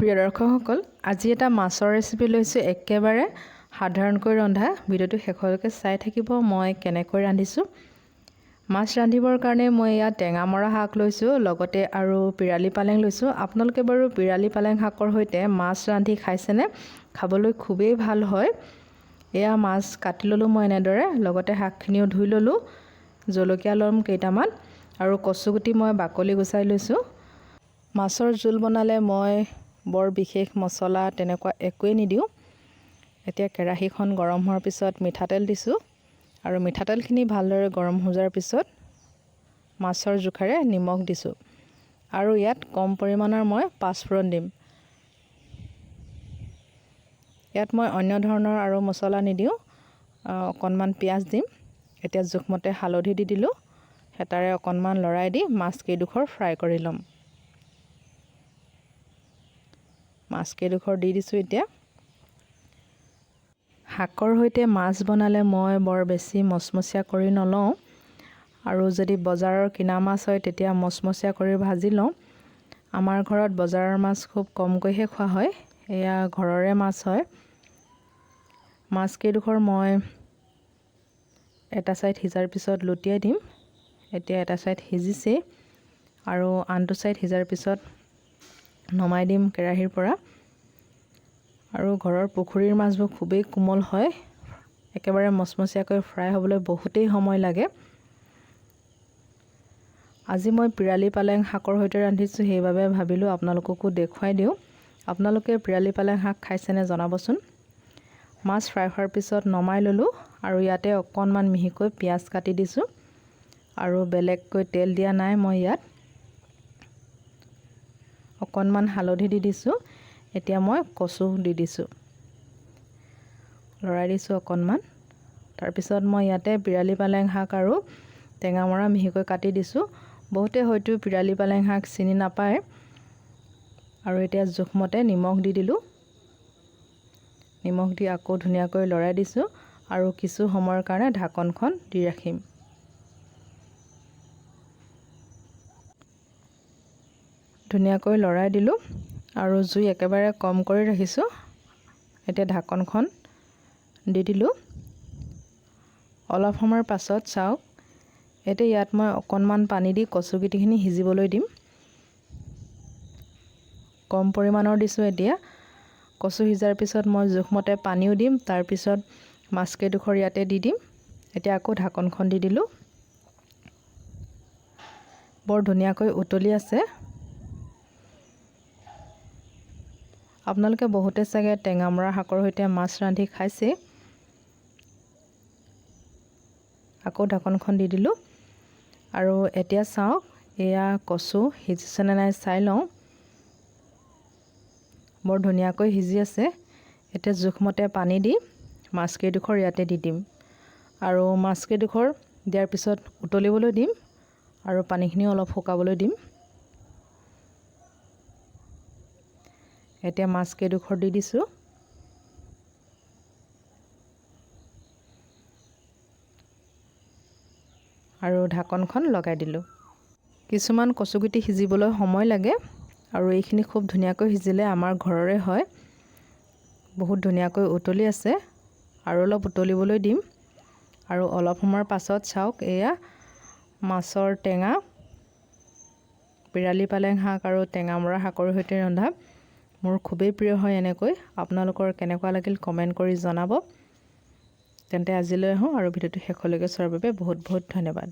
প্ৰিয় দৰ্শকসকল, আজি এটা মাছৰ ৰেচিপি লৈছোঁ, একেবাৰে সাধাৰণকৈ ৰন্ধা। ভিডিঅ'টো শেষলৈকে চাই থাকিব মই কেনেকৈ ৰান্ধিছোঁ। মাছ ৰান্ধিবৰ কাৰণে মই ইয়াত টেঙামৰা শাক লৈছোঁ, লগতে আৰু পিৰালি পালেং লৈছোঁ। আপোনালোকে বাৰু পিৰালি পালেং শাকৰ সৈতে মাছ ৰান্ধি খাইছেনে? খাবলৈ খুবেই ভাল হয়। এয়া মাছ কাটি ল'লোঁ মই এনেদৰে, লগতে শাকখিনিও ধুই ল'লোঁ। জলকীয়া ল'ম কেইটামান আৰু কচুগুটি মই বাকলি গুচাই লৈছোঁ। মাছৰ জোল বনালে মই বৰ বিশেষ মছলা তেনেকুৱা একোৱেই নিদিওঁ। এতিয়া কেৰাহীখন গৰম হোৱাৰ পিছত মিঠাতেল দিছোঁ আৰু মিঠাতেলখিনি ভালদৰে গৰম হৈ যোৱাৰ পিছত মাছৰ জোখাৰে নিমখ দিছোঁ আৰু ইয়াত কম পৰিমাণৰ মই পাঁচফোৰণ দিম। ইয়াত মই অন্য ধৰণৰ আৰু মছলা নিদিওঁ, অকণমান পিঁয়াজ দিম। এতিয়া জোখমতে হালধি দি দিলোঁ। হেতাৰে অকণমান লৰাই দি মাছকেইডোখৰ ফ্ৰাই কৰি ল'ম। মাছকেইডোখৰ দি দিছোঁ। এতিয়া শাকৰ সৈতে মাছ বনালে মই বৰ বেছি মচমচীয়া কৰি নলওঁ, আৰু যদি বজাৰৰ কিনা মাছ হয় তেতিয়া মচমচীয়া কৰি ভাজি লওঁ। আমাৰ ঘৰত বজাৰৰ মাছ খুব কমকৈহে খোৱা হয়, এয়া ঘৰৰে মাছ হয়। মাছকেইডোখৰ মই এটা ছাইড সিজাৰ পিছত লুটিয়াই দিম। এতিয়া এটা ছাইড সিজিছেই আৰু আনটো ছাইড সিজাৰ পিছত নমাই দিম কেৰাহীৰ পৰা। আৰু ঘৰৰ পুখুৰীৰ মাছবোৰ খুবেই কোমল হয়, একেবাৰে মচমচীয়াকৈ ফ্ৰাই হ'বলৈ বহুতেই সময় লাগে। আজি মই পিৰালি পালেং শাকৰ সৈতে ৰান্ধিছোঁ, সেইবাবে ভাবিলোঁ আপোনালোককো দেখুৱাই দিওঁ। আপোনালোকে পিৰালি পালেং শাক খাইছেনে জনাবচোন। মাছ ফ্ৰাই হোৱাৰ পিছত নমাই ল'লোঁ আৰু ইয়াতে অকণমান মিহিকৈ পিঁয়াজ কাটি দিছোঁ আৰু বেলেগকৈ তেল দিয়া নাই। মই ইয়াত অকণমান হালধি দি দিছোঁ। এতিয়া মই কচু দি দিছোঁ, লৰাই দিছোঁ অকণমান। তাৰপিছত মই ইয়াতে পিৰালি পালেং শাক আৰু টেঙামৰা মিহিকৈ কাটি দিছোঁ। বহুতে হয়তো পিৰালি পালেং শাক চিনি নাপায়। আৰু এতিয়া জোখমতে নিমখ দি দিলোঁ। নিমখ দি আকৌ ধুনীয়াকৈ লৰাই দিছোঁ আৰু কিছু সময়ৰ কাৰণে ঢাকনখন দি ৰাখিম। ধুনীয়াকৈ লৰাই দিলোঁ আৰু জুই একেবাৰে কম কৰি ৰাখিছোঁ। এতিয়া ঢাকনখন দি দিলোঁ। অলপ সময়ৰ পাছত চাওক, এতিয়া ইয়াত মই অকণমান পানী দি কচুগুটিখিনি সিজিবলৈ দিম। কম পৰিমাণৰ দিছোঁ। এতিয়া কচু সিজাৰ পিছত মই জোখমতে পানীও দিম, তাৰপিছত মাছকেইডোখৰ ইয়াতে দি দিম। এতিয়া আকৌ ঢাকনখন দি দিলোঁ। বৰ ধুনীয়াকৈ উতলি আছে। আপোনালোকে বহুতে চাগে টেঙামৰা শাকৰ সৈতে মাছ ৰান্ধি খাইছে। আকৌ ঢাকনখন দি দিলোঁ আৰু এতিয়া চাওক, এয়া কচু সিজিছেনে নাই চাই লওঁ। বৰ ধুনীয়াকৈ সিজি আছে। এতিয়া জোখমতে পানী দি মাছকেইডোখৰ ইয়াতে দি দিম আৰু মাছকেইডোখৰ দিয়াৰ পিছত উতলিবলৈ দিম আৰু পানীখিনি অলপ শুকাবলৈ দিম। এতিয়া মাছকেইডোখৰ দি দিছোঁ। আৰু ঢাকনখন লগাই দিলোঁ। কিছুমান কচুগুটি সিজিবলৈ সময় লাগে আৰু এইখিনি খুব ধুনীয়াকৈ সিজিলে আমাৰ ঘৰৰে হয়। বহুত ধুনীয়াকৈ উতলি আছে আৰু অলপ উতলিবলৈ দিম। আৰু অলপ সময়ৰ পাছত চাওক, এয়া মাছৰ টেঙা, পিৰালি পালেং শাক আৰু টেঙামৰা শাকৰ সৈতে ৰন্ধা। মোৰ খুবেই প্ৰিয় হয় এনেকৈ। আপোনালোকৰ কেনেকুৱা লাগিল কমেণ্ট কৰি জনাব। তেন্তে আজিলৈ আহোঁ আৰু ভিডিঅ'টো শেষলৈকে চোৱাৰ বাবে বহুত বহুত ধন্যবাদ।